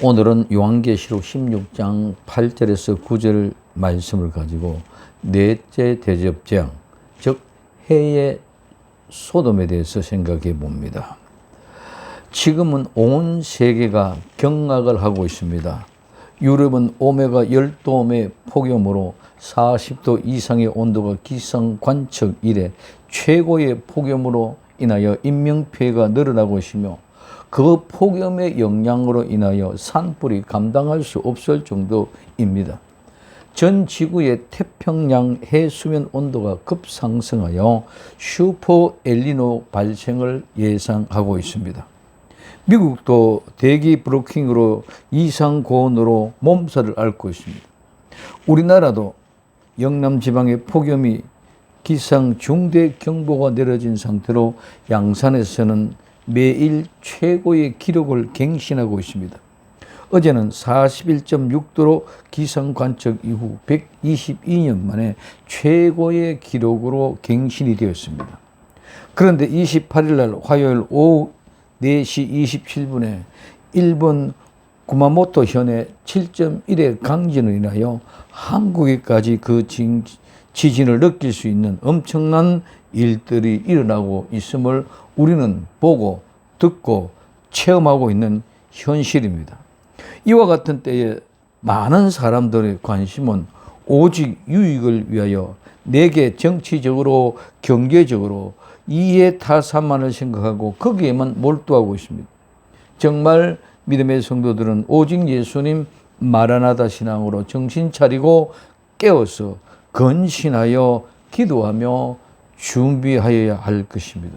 오늘은 요한계시록 16장 8절에서 9절 말씀을 가지고 넷째 대접재앙, 즉 해의 소돔에 대해서 생각해 봅니다. 지금은 온 세계가 경악을 하고 있습니다. 유럽은 오메가 10도음의 폭염으로 40도 이상의 온도가 기상 관측 이래 최고의 폭염으로 인하여 인명피해가 늘어나고 있으며 그 폭염의 영향으로 인하여 산불이 감당할 수 없을 정도입니다. 전 지구의 태평양 해수면 온도가 급상승하여 슈퍼 엘니노 발생을 예상하고 있습니다. 미국도 대기 브로킹으로 이상 고온으로 몸살을 앓고 있습니다. 우리나라도 영남 지방의 폭염이 기상 중대 경보가 내려진 상태로 양산에서는 매일 최고의 기록을 갱신하고 있습니다. 어제는 41.6도로 기상 관측 이후 122년 만에 최고의 기록으로 갱신이 되었습니다. 그런데 28일 날 화요일 오후 4시 27분에 일본 구마모토 현의 7.1의 강진으로 인하여 한국에까지 그 지진을 느낄 수 있는 엄청난 일들이 일어나고 있음을 우리는 보고 듣고 체험하고 있는 현실입니다. 이와 같은 때에 많은 사람들의 관심은 오직 유익을 위하여 내게 정치적으로 경제적으로 이해타산만을 생각하고 거기에만 몰두하고 있습니다. 정말 믿음의 성도들은 오직 예수님 마라나다 신앙으로 정신 차리고 깨어서 건신하여 기도하며 준비하여야 할 것입니다.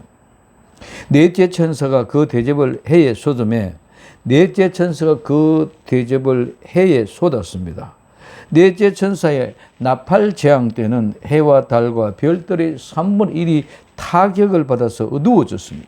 넷째 천사가 그 대접을 해에 쏟음에 넷째 천사가 그 대접을 해에 쏟았습니다. 넷째 천사의 나팔 재앙 때는 해와 달과 별들의 3분의 1이 타격을 받아서 어두워졌습니다.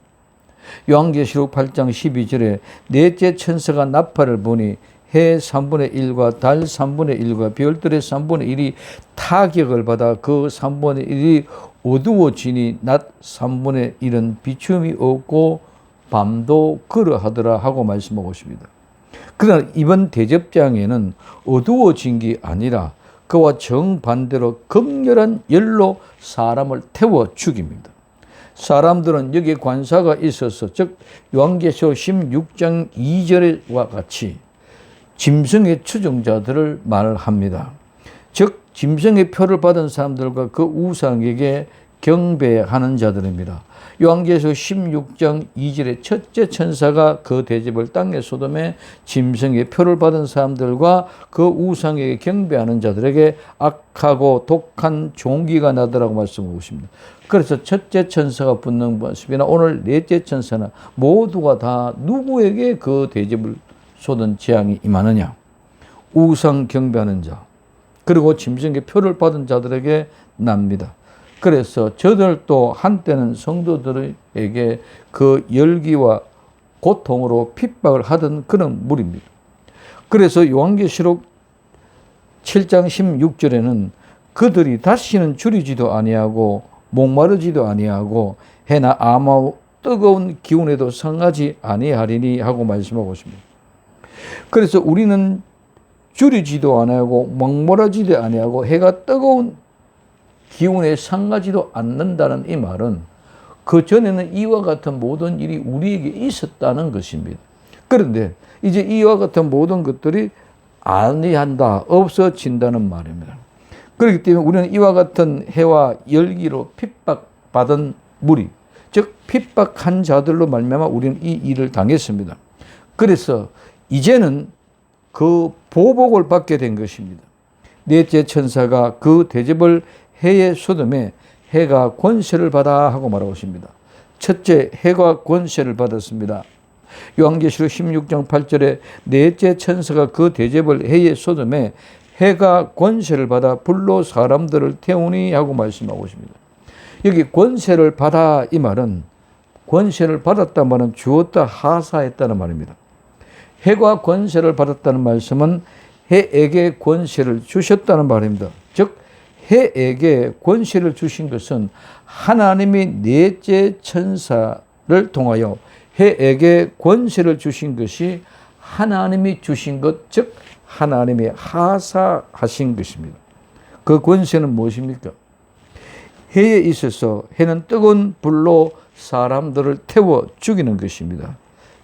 요한계시록 8장 12절에 넷째 천사가 나팔을 보니 해 3분의 1과 달 3분의 1과 별들의 3분의 1이 타격을 받아 그 3분의 1이 어두워지니 낮 3분의 1은 비춤이 없고 밤도 그러하더라 하고 말씀하고 있습니다. 그러나 이번 대접장에는 어두워진 게 아니라 그와 정반대로 극렬한 열로 사람을 태워 죽입니다. 사람들은 여기에 관사가 있어서 즉 요한계시록 16장 2절과 같이 짐승의 추종자들을 말합니다. 즉 짐승의 표를 받은 사람들과 그 우상에게 경배하는 자들입니다. 요한계시록 16장 2절에 첫째 천사가 그 대접을 땅에 쏟음에 짐승의 표를 받은 사람들과 그 우상에게 경배하는 자들에게 악하고 독한 종기가 나더라고 말씀하고 있습니다. 그래서 첫째 천사가 붙는 모습이나 오늘 넷째 천사나 모두가 다 누구에게 그 대접을 쏟은 재앙이 임하느냐? 우상 경배하는 자 그리고 짐승의 표를 받은 자들에게 납니다. 그래서 저들도 한때는 성도들에게 그 열기와 고통으로 핍박을 하던 그런 무리입니다. 그래서 요한계시록 7장 16절에는 그들이 다시는 줄이지도 아니하고 목마르지도 아니하고 해나 아마 뜨거운 기운에도 상하지 아니하리니 하고 말씀하고 있습니다. 그래서 우리는 줄이지도 아니하고 목마르지도 아니하고 해가 뜨거운 기운에 상하지도 않는다는 이 말은 그 전에는 이와 같은 모든 일이 우리에게 있었다는 것입니다. 그런데 이제 이와 같은 모든 것들이 아니한다, 없어진다는 말입니다. 그렇기 때문에 우리는 이와 같은 해와 열기로 핍박받은 무리, 즉 핍박한 자들로 말미암아 우리는 이 일을 당했습니다. 그래서 이제는 그 보복을 받게 된 것입니다. 넷째 천사가 그 대접을 해의 소돔에 해가 권세를 받아 하고 말하고 있습니다. 첫째, 해가 권세를 받았습니다. 요한계시록 16장 8절에 넷째 천사가 그 대접을 해의 소돔에 해가 권세를 받아 불로 사람들을 태우니 하고 말씀하고 있습니다. 여기 권세를 받아 이 말은 권세를 받았다는 말은 주었다 하사했다는 말입니다. 해가 권세를 받았다는 말씀은 해에게 권세를 주셨다는 말입니다. 즉 해에게 권세를 주신 것은 하나님이 넷째 천사를 통하여 해에게 권세를 주신 것이 하나님이 주신 것, 즉 하나님이 하사하신 것입니다. 그 권세는 무엇입니까? 해에 있어서 해는 뜨거운 불로 사람들을 태워 죽이는 것입니다.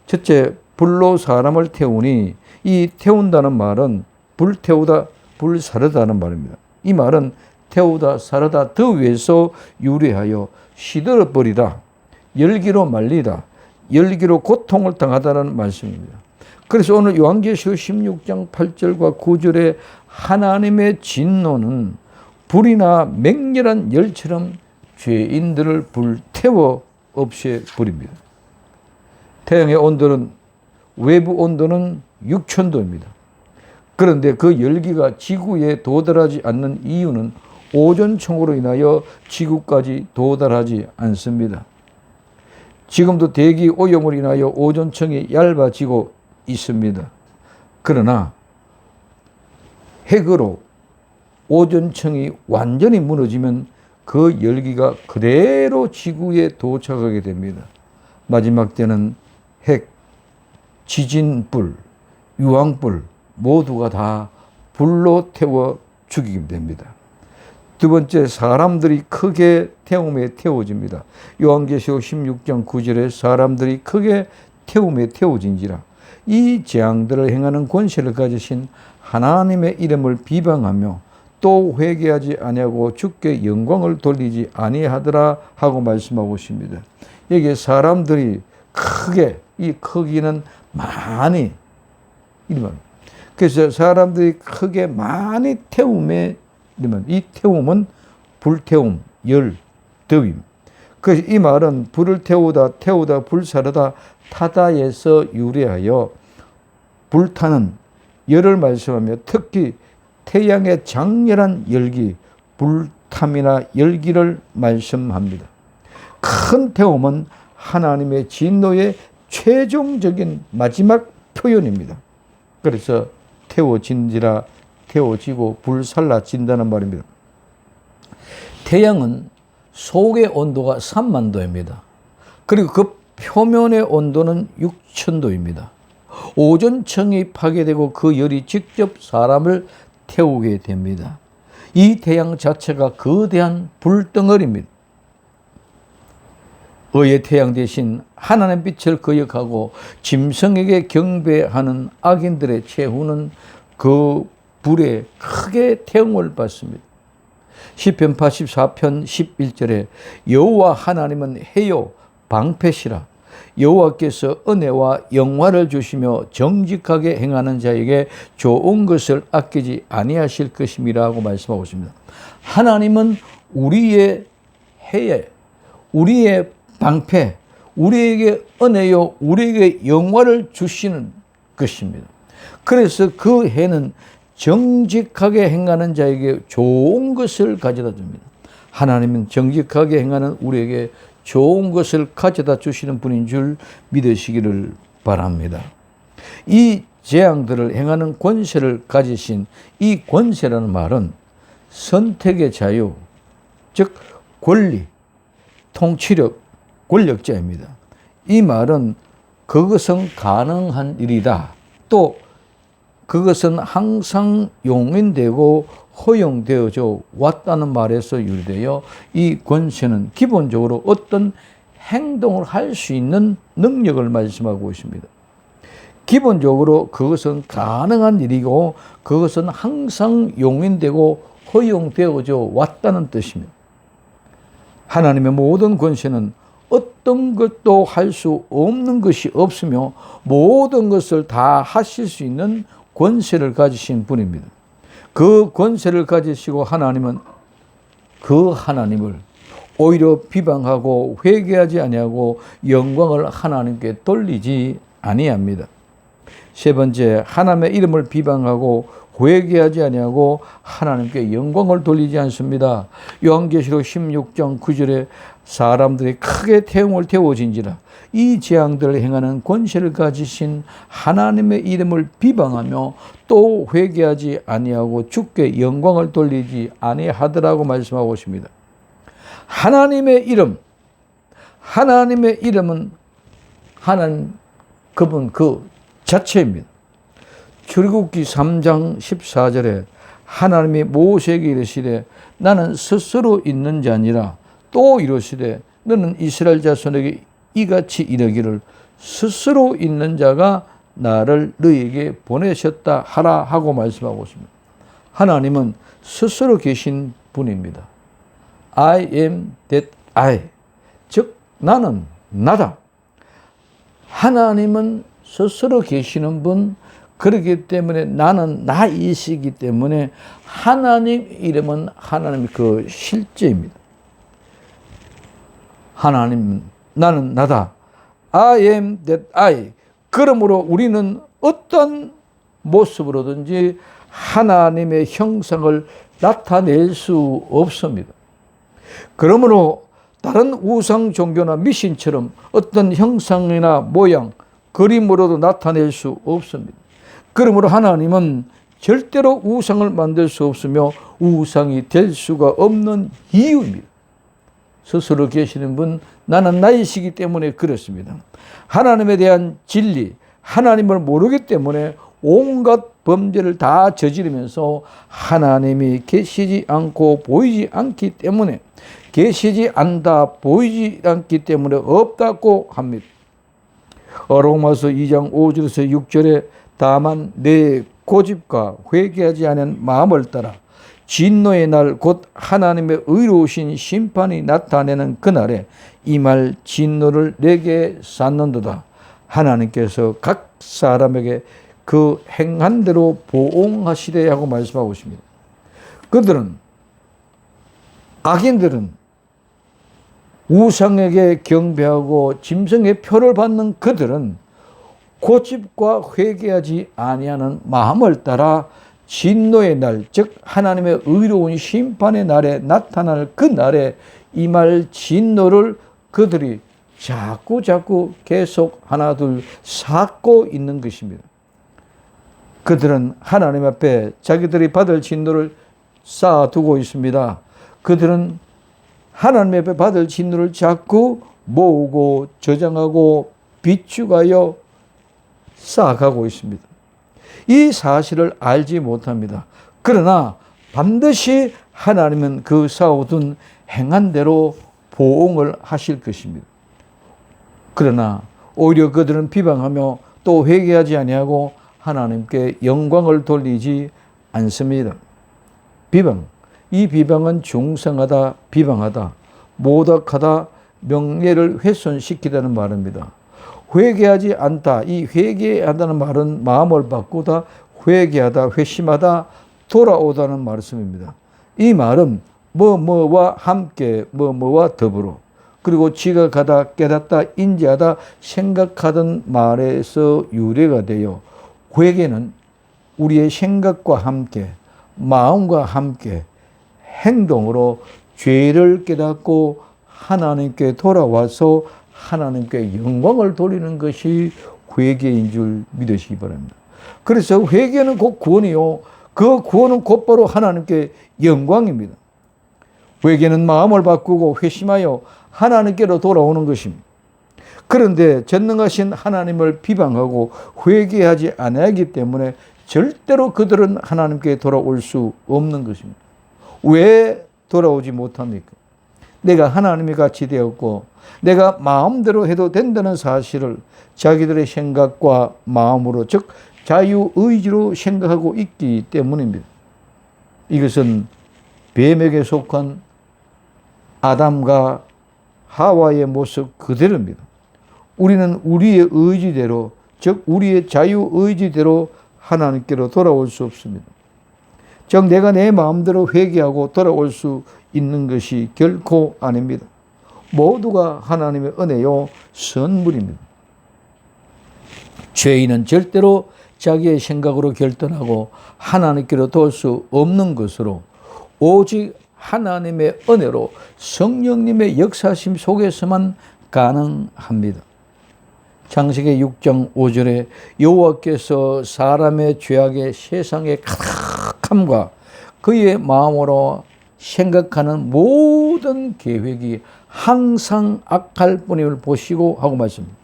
첫째, 불로 사람을 태우니 이 태운다는 말은 불태우다, 불사르다는 말입니다. 이 말은 태우다, 사르다, 더위에서 유래하여 시들어버리다, 열기로 말리다, 열기로 고통을 당하다는 말씀입니다. 그래서 오늘 요한계시록 16장 8절과 9절에 하나님의 진노는 불이나 맹렬한 열처럼 죄인들을 불태워 없애버립니다. 태양의 온도는, 외부 온도는 6,000도입니다. 그런데 그 열기가 지구에 도달하지 않는 이유는 오존층으로 인하여 지구까지 도달하지 않습니다. 지금도 대기 오염으로 인하여 오존층이 얇아지고 있습니다. 그러나 핵으로 오존층이 완전히 무너지면 그 열기가 그대로 지구에 도착하게 됩니다. 마지막 때는 핵, 지진불, 유황불 모두가 다 불로 태워 죽이게 됩니다. 두 번째, 사람들이 크게 태움에 태워집니다. 요한계시록 16장 9절에 사람들이 크게 태움에 태워진지라. 이 재앙들을 행하는 권세를 가지신 하나님의 이름을 비방하며 또 회개하지 아니하고 주께 영광을 돌리지 아니하더라 하고 말씀하고 있습니다. 여기에 사람들이 크게, 이 크기는 많이, 그래서 사람들이 크게 많이 태움에, 이 태움은 불태움, 열, 더임. 그래서 이 말은 불을 태우다, 불사르다, 타다에서 유래하여 불타는 열을 말씀하며 특히 태양의 장렬한 열기, 불탐이나 열기를 말씀합니다. 큰 태움은 하나님의 진노의 최종적인 마지막 표현입니다. 그래서 태워진지라, 태워지고 불살라진다는 말입니다. 태양은 속의 온도가 3만 도입니다. 그리고 그 표면의 온도는 6,000도입니다. 오존층이 파괴되고 그 열이 직접 사람을 태우게 됩니다. 이 태양 자체가 거대한 불덩어리입니다. 의의 태양 대신 하나님의 빛을 거역하고 짐승에게 경배하는 악인들의 최후는 그 불에 크게 태움을 받습니다. 시편 84편 11절에 여호와 하나님은 해요 방패시라. 여호와께서 은혜와 영화를 주시며 정직하게 행하는 자에게 좋은 것을 아끼지 아니하실 것임이라고 말씀하고 있습니다. 하나님은 우리의 해에, 우리의 방패, 우리에게 은혜요, 우리에게 영화를 주시는 것입니다. 그래서 그 해는 정직하게 행하는 자에게 좋은 것을 가져다 줍니다. 하나님은 정직하게 행하는 우리에게 좋은 것을 가져다 주시는 분인 줄 믿으시기를 바랍니다. 이 재앙들을 행하는 권세를 가지신 이 권세라는 말은 선택의 자유, 즉 권리, 통치력, 권력자입니다. 이 말은 그것은 가능한 일이다. 또 그것은 항상 용인되고 허용되어져 왔다는 말에서 유래되어 이 권세는 기본적으로 어떤 행동을 할 수 있는 능력을 말씀하고 있습니다. 기본적으로 그것은 가능한 일이고 그것은 항상 용인되고 허용되어져 왔다는 뜻입니다. 하나님의 모든 권세는 어떤 것도 할 수 없는 것이 없으며 모든 것을 다 하실 수 있는 권세를 가지신 분입니다. 그 권세를 가지시고 하나님은 그 하나님을 오히려 비방하고 회개하지 아니하고 영광을 하나님께 돌리지 아니합니다. 세 번째, 하나님의 이름을 비방하고 회개하지 아니하고 하나님께 영광을 돌리지 않습니다. 요한계시록 16장 9절에 사람들이 크게 태움을 태워진지라. 이 재앙들을 행하는 권세를 가지신 하나님의 이름을 비방하며 또 회개하지 아니하고 주께 영광을 돌리지 아니하더라고 말씀하고 있습니다. 하나님의 이름은 하나님, 그분 그 자체입니다. 출애굽기 3장 14절에 하나님이 모세에게 이르시되 나는 스스로 있는 자 아니라 또 이르시되 너는 이스라엘 자손에게 이같이 이르기를 스스로 있는 자가 나를 너희에게 보내셨다 하라 하고 말씀하고 있습니다. 하나님은 스스로 계신 분입니다. I am that I. 즉 나는 나다. 하나님은 스스로 계시는 분, 그렇기 때문에 나는 나이시기 때문에 하나님 이름은 하나님의 그 실제입니다. 하나님, 나는 나다. I am that I. 그러므로 우리는 어떤 모습으로든지 하나님의 형상을 나타낼 수 없습니다. 그러므로 다른 우상 종교나 미신처럼 어떤 형상이나 모양, 그림으로도 나타낼 수 없습니다. 그러므로 하나님은 절대로 우상을 만들 수 없으며 우상이 될 수가 없는 이유입니다. 스스로 계시는 분, 나는 나이시기 때문에 그렇습니다. 하나님에 대한 진리, 하나님을 모르기 때문에 온갖 범죄를 다 저지르면서 하나님이 계시지 않고 보이지 않기 때문에 계시지 않다, 보이지 않기 때문에 없다고 합니다. 로마서 2장 5절에서 6절에 다만 내 고집과 회개하지 않은 마음을 따라 진노의 날 곧 하나님의 의로우신 심판이 나타내는 그날에 이 말 진노를 내게 쌓는도다. 하나님께서 각 사람에게 그 행한 대로 보응하시되 하고 말씀하고 있습니다. 그들은, 악인들은 우상에게 경배하고 짐승의 표를 받는 그들은 고집과 회개하지 아니하는 마음을 따라 진노의 날, 즉 하나님의 의로운 심판의 날에 나타날 그 날에 이 말 진노를 그들이 자꾸 계속 하나 둘 쌓고 있는 것입니다. 그들은 하나님 앞에 자기들이 받을 진노를 쌓아두고 있습니다. 그들은 하나님 앞에 받을 진노를 자꾸 모으고 저장하고 비축하여 쌓아가고 있습니다. 이 사실을 알지 못합니다. 그러나 반드시 하나님은 그 쌓아둔 행한 대로 보응을 하실 것입니다. 그러나 오히려 그들은 비방하며 또 회개하지 아니하고 하나님께 영광을 돌리지 않습니다. 비방, 이 비방은 중상하다, 비방하다, 모독하다, 명예를 훼손시키다는 말입니다. 회개하지 않다, 이 회개하다는 말은 마음을 바꾸다, 회개하다, 회심하다, 돌아오다는 말씀입니다. 이 말은 뭐뭐와 함께, 뭐뭐와 더불어, 그리고 지각하다, 깨닫다, 인지하다, 생각하던 말에서 유래가 되어 회개는 우리의 생각과 함께, 마음과 함께 행동으로 죄를 깨닫고 하나님께 돌아와서 하나님께 영광을 돌리는 것이 회개인 줄 믿으시기 바랍니다. 그래서 회개는 곧 구원이요, 그 구원은 곧바로 하나님께 영광입니다. 회개는 마음을 바꾸고 회심하여 하나님께로 돌아오는 것입니다. 그런데 전능하신 하나님을 비방하고 회개하지 않아야하기 때문에 절대로 그들은 하나님께 돌아올 수 없는 것입니다. 왜 돌아오지 못합니까? 내가 하나님이 같이 되었고 내가 마음대로 해도 된다는 사실을 자기들의 생각과 마음으로, 즉 자유의지로 생각하고 있기 때문입니다. 이것은 뱀에게 속한 아담과 하와의 모습 그대로입니다. 우리는 우리의 의지대로, 즉 우리의 자유의지대로 하나님께로 돌아올 수 없습니다. 즉 내가 내 마음대로 회개하고 돌아올 수 있는 것이 결코 아닙니다. 모두가 하나님의 은혜요 선물입니다. 죄인은 절대로 자기의 생각으로 결단하고 하나님께로 돌아올 수 없는 것으로 오직 하나님의 은혜로 성령님의 역사심 속에서만 가능합니다. 창세기 6장 5절에 여호와께서 사람의 죄악의 세상의 가득함과 그의 마음으로 생각하는 모든 계획이 항상 악할 뿐임을 보시고 하고 말씀합니다.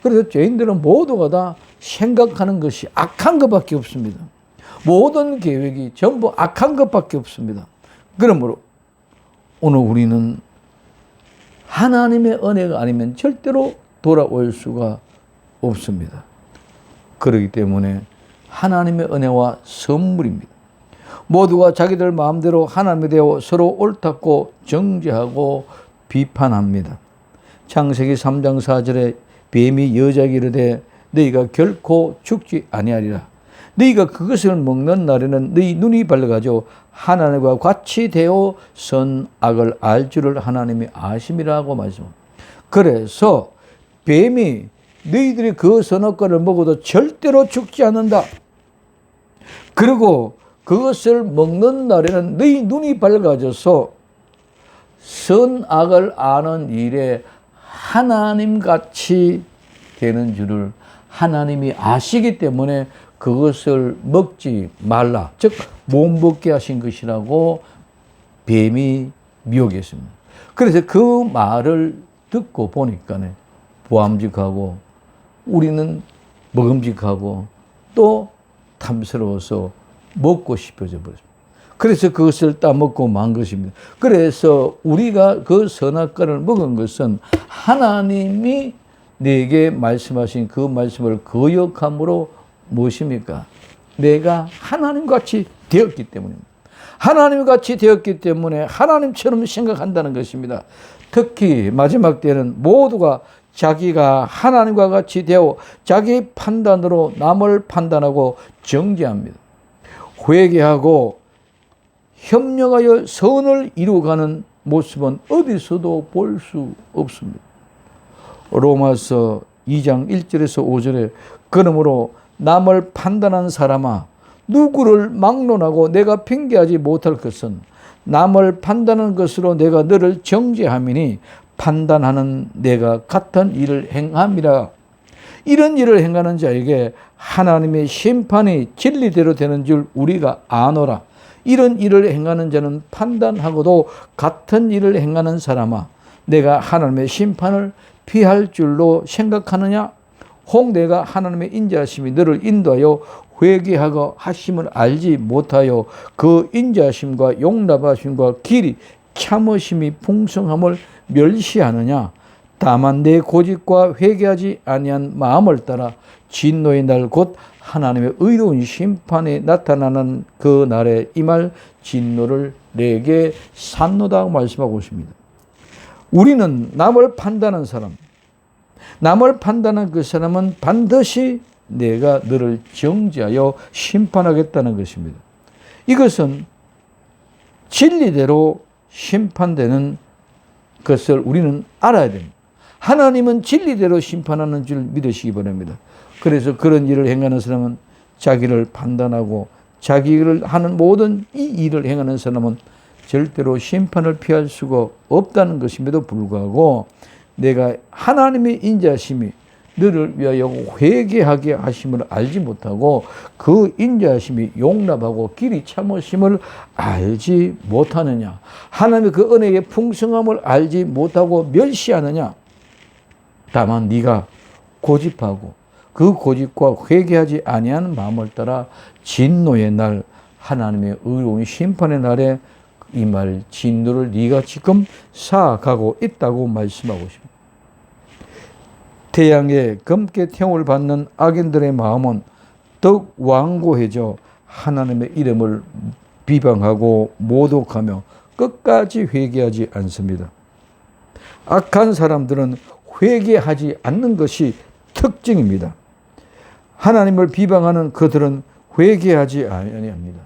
그래서 죄인들은 모두가 다 생각하는 것이 악한 것밖에 없습니다. 모든 계획이 전부 악한 것밖에 없습니다. 그러므로 오늘 우리는 하나님의 은혜가 아니면 절대로 돌아올 수가 없습니다. 그렇기 때문에 하나님의 은혜와 선물입니다. 모두가 자기들 마음대로 하나님에 대하여 서로 옳다고 정죄하고 비판합니다. 창세기 3장 4절에 뱀이 여자에게 이르되 너희가 결코 죽지 아니하리라. 너희가 그것을 먹는 날에는 너희 눈이 밝아져 하나님과 같이 되어 선악을 알 줄을 하나님이 아심이라고 말씀합니다. 그래서 뱀이 너희들이 그 선악과를 먹어도 절대로 죽지 않는다. 그리고 그것을 먹는 날에는 너희 눈이 밝아져서 선악을 아는 일에 하나님같이 되는 줄을 하나님이 아시기 때문에 그것을 먹지 말라. 즉 못 먹게 하신 것이라고 뱀이 미혹했습니다. 그래서 그 말을 듣고 보니까 보암직하고 우리는 먹음직하고 또 탐스러워서 먹고 싶어져 버렸습니다. 그래서 그것을 따먹고 만 것입니다. 그래서 우리가 그 선악과를 먹은 것은 하나님이 내게 말씀하신 그 말씀을 거역함으로 무엇입니까? 내가 하나님같이 되었기 때문입니다. 하나님같이 되었기 때문에 하나님처럼 생각한다는 것입니다. 특히 마지막 때는 모두가 자기가 하나님과 같이 되어 자기 판단으로 남을 판단하고 정죄합니다. 회개하고 협력하여 선을 이루어가는 모습은 어디서도 볼 수 없습니다. 로마서 2장 1절에서 5절에 그러므로 남을 판단한 사람아 누구를 막론하고 내가 핑계하지 못할 것은 남을 판단하는 것으로 내가 너를 정죄함이니 판단하는 내가 같은 일을 행함이라. 이런 일을 행하는 자에게 하나님의 심판이 진리대로 되는 줄 우리가 아노라. 이런 일을 행하는 자는 판단하고도 같은 일을 행하는 사람아 내가 하나님의 심판을 피할 줄로 생각하느냐? 혹 내가 하나님의 인자하심이 너를 인도하여 회개하고 하심을 알지 못하여 그 인자하심과 용납하심과 길이 참으심이 풍성함을 멸시하느냐? 다만 내 고집과 회개하지 아니한 마음을 따라 진노의 날 곧 하나님의 의로운 심판이 나타나는 그 날에 임할 진노를 내게 샀노다 말씀하고 있습니다. 우리는 남을 판단하는 사람, 남을 판단한 그 사람은 반드시 내가 너를 정죄하여 심판하겠다는 것입니다. 이것은 진리대로 심판되는 것을 우리는 알아야 됩니다. 하나님은 진리대로 심판하는 줄 믿으시기 바랍니다. 그래서 그런 일을 행하는 사람은 자기를 판단하고 자기를 하는 모든 이 일을 행하는 사람은 절대로 심판을 피할 수가 없다는 것임에도 불구하고 내가 하나님의 인자하심이 너를 위하여 회개하게 하심을 알지 못하고 그 인자하심이 용납하고 길이 참으심을 알지 못하느냐? 하나님의 그 은혜의 풍성함을 알지 못하고 멸시하느냐? 다만 네가 고집하고 그 고집과 회개하지 아니하는 마음을 따라 진노의 날 하나님의 의로운 심판의 날에 임할 진노를 네가 지금 쌓아가고 있다고 말씀하고 있습니다. 태양에 검게 태움을 받는 악인들의 마음은 더욱 완고해져 하나님의 이름을 비방하고 모독하며 끝까지 회개하지 않습니다. 악한 사람들은 회개하지 않는 것이 특징입니다. 하나님을 비방하는 그들은 회개하지 아니합니다.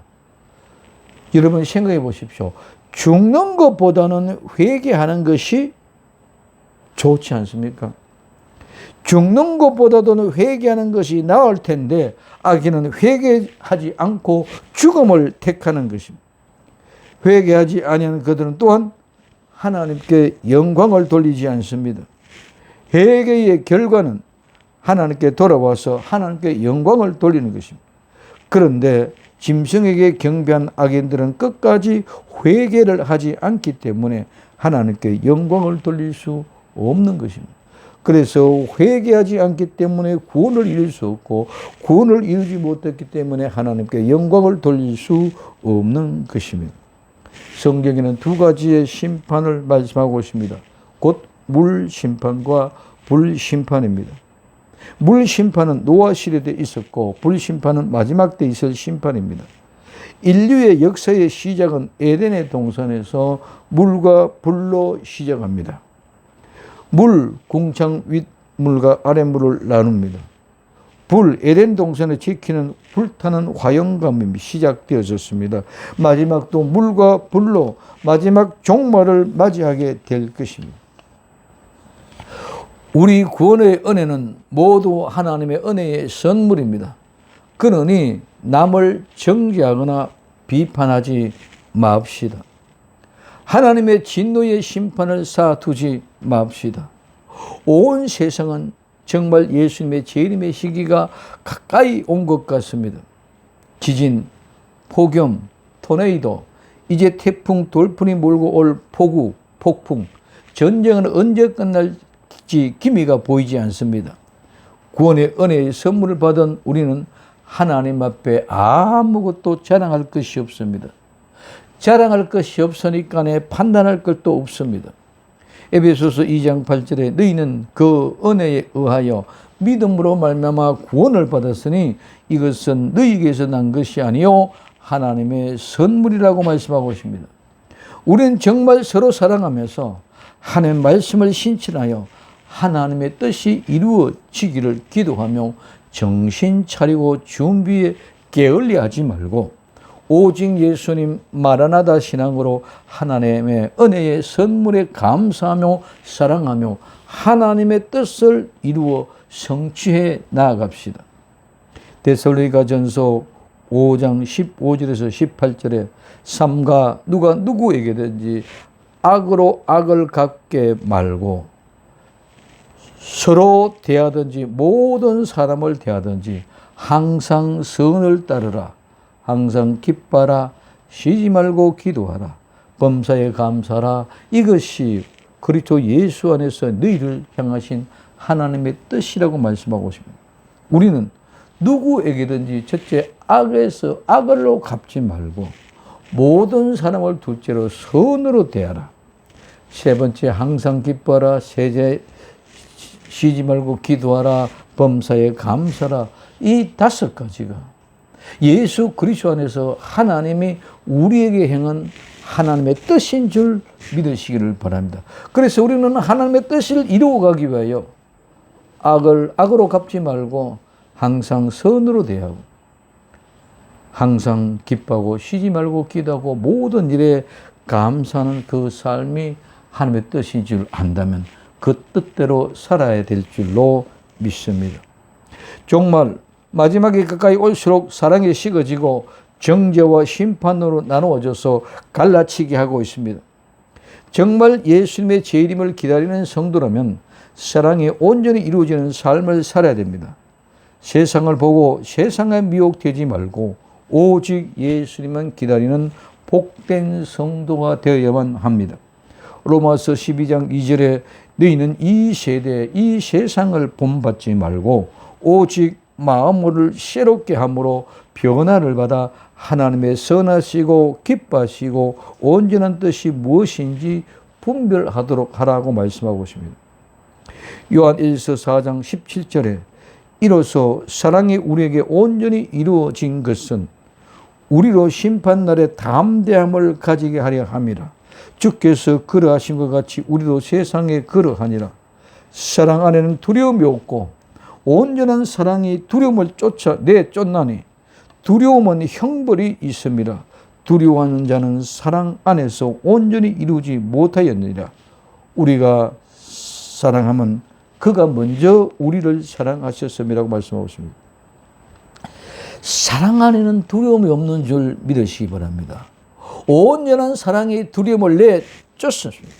여러분 생각해 보십시오. 죽는 것보다는 회개하는 것이 좋지 않습니까? 죽는 것보다도 회개하는 것이 나을 텐데 악인은 회개하지 않고 죽음을 택하는 것입니다. 회개하지 아니하는 그들은 또한 하나님께 영광을 돌리지 않습니다. 회개의 결과는 하나님께 돌아와서 하나님께 영광을 돌리는 것입니다. 그런데 짐승에게 경배한 악인들은 끝까지 회개를 하지 않기 때문에 하나님께 영광을 돌릴 수 없는 것입니다. 그래서 회개하지 않기 때문에 구원을 이룰 수 없고, 구원을 이루지 못했기 때문에 하나님께 영광을 돌릴 수 없는 것입니다. 성경에는 두 가지의 심판을 말씀하고 있습니다. 곧 물 심판과 불 심판입니다. 물 심판은 노아 시대에 있었고, 불 심판은 마지막 때 있을 심판입니다. 인류의 역사의 시작은 에덴의 동산에서 물과 불로 시작합니다. 물, 궁창 윗물과 아랫물을 나눕니다. 불, 에덴 동산을 지키는 불타는 화영감이 시작되어졌습니다. 마지막도 물과 불로 마지막 종말을 맞이하게 될 것입니다. 우리 구원의 은혜는 모두 하나님의 은혜의 선물입니다. 그러니 남을 정죄하거나 비판하지 맙시다. 하나님의 진노의 심판을 쌓아두지 맙시다. 온 세상은 정말 예수님의 재림의 시기가 가까이 온 것 같습니다. 지진, 폭염, 토네이도, 이제 태풍, 돌풍이 몰고 올 폭우, 폭풍, 전쟁은 언제 끝날지 기미가 보이지 않습니다. 구원의 은혜의 선물을 받은 우리는 하나님 앞에 아무것도 자랑할 것이 없습니다. 자랑할 것이 없으니까 판단할 것도 없습니다. 에베소서 2장 8절에 너희는 그 은혜에 의하여 믿음으로 말미암아 구원을 받았으니 이것은 너희에게서 난 것이 아니요 하나님의 선물이라고 말씀하고 있습니다. 우리는 정말 서로 사랑하면서 하나님의 말씀을 신천하여 하나님의 뜻이 이루어지기를 기도하며 정신 차리고 준비에 게을리하지 말고 오직 예수님 마라나다 신앙으로 하나님의 은혜의 선물에 감사하며 사랑하며 하나님의 뜻을 이루어 성취해 나아갑시다. 데살로니가전서 5장 15절에서 18절에 삼가 누가 누구에게든지 악으로 악을 갚게 말고 서로 대하든지 모든 사람을 대하든지 항상 선을 따르라. 항상 기뻐라. 쉬지 말고 기도하라. 범사에 감사하라. 이것이 그리스도 예수 안에서 너희를 향하신 하나님의 뜻이라고 말씀하고 있습니다. 우리는 누구에게든지 첫째 악에서 악을로 갚지 말고 모든 사람을 둘째로 선으로 대하라. 세 번째 항상 기뻐하라. 셋째 쉬지 말고 기도하라. 범사에 감사하라. 이 다섯 가지가 예수 그리스도 안에서 하나님이 우리에게 행한 하나님의 뜻인 줄 믿으시기를 바랍니다. 그래서 우리는 하나님의 뜻을 이루어가기 위하여 악을 악으로 갚지 말고 항상 선으로 대하고 항상 기뻐하고 쉬지 말고 기도하고 모든 일에 감사하는 그 삶이 하나님의 뜻인 줄 안다면 그 뜻대로 살아야 될 줄로 믿습니다. 정말 마지막에 가까이 올수록 사랑이 식어지고 정죄와 심판으로 나누어져서 갈라치게 하고 있습니다. 정말 예수님의 재림을 기다리는 성도라면 사랑이 온전히 이루어지는 삶을 살아야 됩니다. 세상을 보고 세상에 미혹되지 말고 오직 예수님만 기다리는 복된 성도가 되어야만 합니다. 로마서 12장 2절에 너희는 이 세대 이 세상을 본받지 말고 오직 마음을 새롭게 함으로 변화를 받아 하나님의 선하시고 기뻐하시고 온전한 뜻이 무엇인지 분별하도록 하라고 말씀하고 있습니다. 요한 1서 4장 17절에 이로써 사랑이 우리에게 온전히 이루어진 것은 우리로 심판날에 담대함을 가지게 하려 함이라. 주께서 그러하신 것 같이 우리도 세상에 그러하니라. 사랑 안에는 두려움이 없고 온전한 사랑이 두려움을 쫓나니 두려움은 형벌이 있음이라. 두려워하는 자는 사랑 안에서 온전히 이루지 못하였느니라. 우리가 사랑하면 그가 먼저 우리를 사랑하셨음이라고 말씀하고 있습니다. 사랑 안에는 두려움이 없는 줄 믿으시기 바랍니다. 온전한 사랑이 두려움을 내쫓습니다.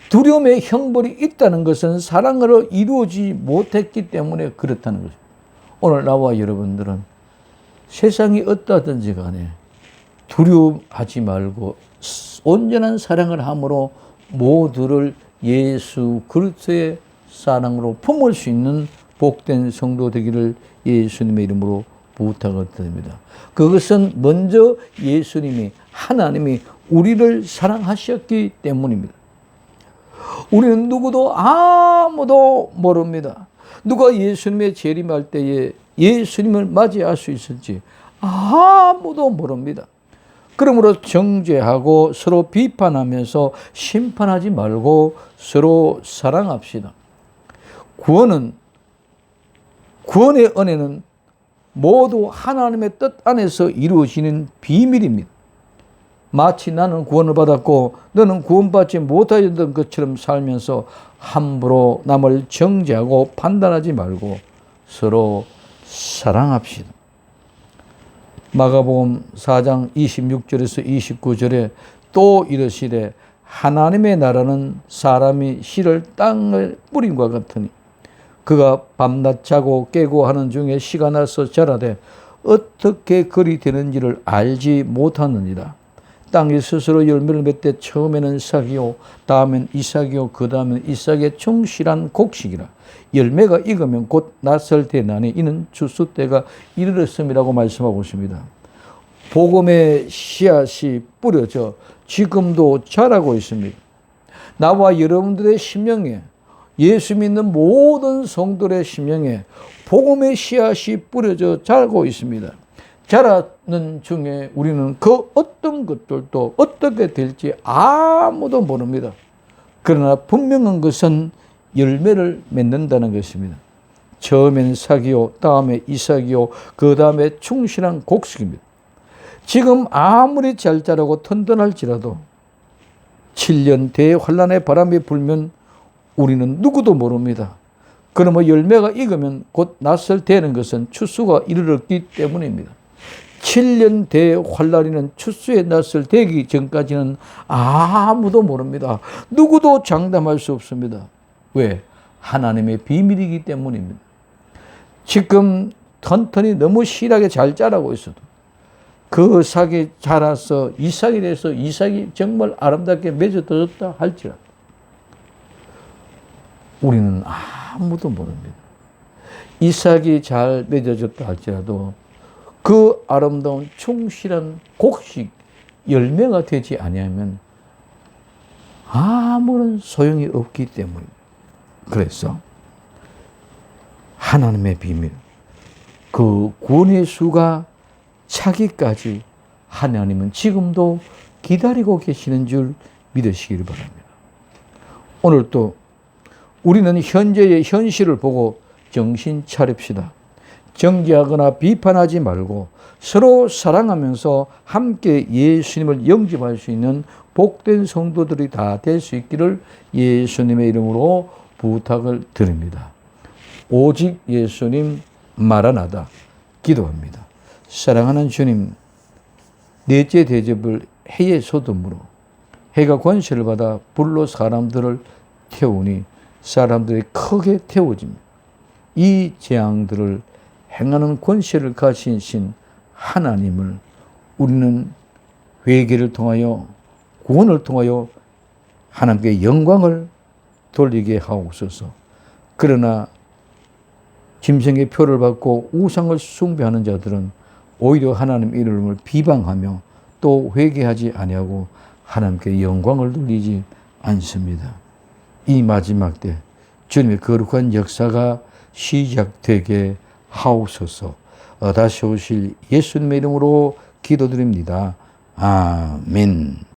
두려움의 형벌이 있다는 것은 사랑으로 이루어지지 못했기 때문에 그렇다는 것입니다. 오늘 나와 여러분들은 세상이 어떠하든지 간에 두려워하지 말고 온전한 사랑을 함으로 모두를 예수 그리스도의 사랑으로 품을 수 있는 복된 성도 되기를 예수님의 이름으로 부탁을 드립니다. 그것은 먼저 예수님이, 하나님이 우리를 사랑하셨기 때문입니다. 우리는 누구도 아무도 모릅니다. 누가 예수님의 재림할 때에 예수님을 맞이할 수 있을지 아무도 모릅니다. 그러므로 정죄하고 서로 비판하면서 심판하지 말고 서로 사랑합시다. 구원의 은혜는 모두 하나님의 뜻 안에서 이루어지는 비밀입니다. 마치 나는 구원을 받았고 너는 구원받지 못하였던 것처럼 살면서 함부로 남을 정죄하고 판단하지 말고 서로 사랑합시다. 마가복음 4장 26절에서 29절에 또 이르시되 하나님의 나라는 사람이 씨를 땅에 뿌림과 같으니 그가 밤낮 자고 깨고 하는 중에 씨가 나서 자라되 어떻게 그리 되는지를 알지 못하느니라. 땅이 스스로 열매를 맺되 처음에는 싹이요 다음엔 이삭이요 그 다음엔 이삭의 충실한 곡식이라. 열매가 익으면 곧 낫을 대나니 이는 추수 때가 이르렀음이라고 말씀하고 있습니다. 복음의 씨앗이 뿌려져 지금도 자라고 있습니다. 나와 여러분들의 심령에, 예수 믿는 모든 성도의 심령에 복음의 씨앗이 뿌려져 자라고 있습니다. 자라는 중에 우리는 그 어떤 것들도 어떻게 될지 아무도 모릅니다. 그러나 분명한 것은 열매를 맺는다는 것입니다. 처음엔 삭이요, 다음에 이삭이요, 그 다음에 충실한 곡식입니다. 지금 아무리 잘 자라고 튼튼할지라도 7년 대환란의 바람이 불면 우리는 누구도 모릅니다. 그러면 열매가 익으면 곧 낫을 대는 것은 추수가 이르렀기 때문입니다. 7년 대환란이는 추수의 낫을 대기 전까지는 아무도 모릅니다. 누구도 장담할 수 없습니다. 왜? 하나님의 비밀이기 때문입니다. 지금 튼튼히 너무 실하게 잘 자라고 있어도 그 삭이 자라서 이삭이 돼서 이삭이 정말 아름답게 맺어졌다 할지라도 우리는 아무도 모릅니다. 이삭이 잘 맺어졌다 할지라도 그 아름다운 충실한 곡식 열매가 되지 아니하면 아무런 소용이 없기 때문입니다. 그래서 하나님의 비밀, 그 구원의 수가 차기까지 하나님은 지금도 기다리고 계시는 줄 믿으시기를 바랍니다. 오늘 또 우리는 현재의 현실을 보고 정신 차립시다. 정죄하거나 비판하지 말고 서로 사랑하면서 함께 예수님을 영접할 수 있는 복된 성도들이 다 될 수 있기를 예수님의 이름으로 부탁을 드립니다. 오직 예수님 마라나다 기도합니다. 사랑하는 주님, 넷째 대접을 해의 소돔으로 해가 권세를 받아 불로 사람들을 태우니 사람들이 크게 태워집니다. 이 재앙들을 행하는 권세를 가진 하나님을 우리는 회개를 통하여 구원을 통하여 하나님께 영광을 돌리게 하옵소서. 그러나 짐승의 표를 받고 우상을 숭배하는 자들은 오히려 하나님 이름을 비방하며 또 회개하지 아니하고 하나님께 영광을 돌리지 않습니다. 이 마지막 때 주님의 거룩한 역사가 시작되게 하옵소서. 다시 오실 예수님의 이름으로 기도드립니다. 아멘.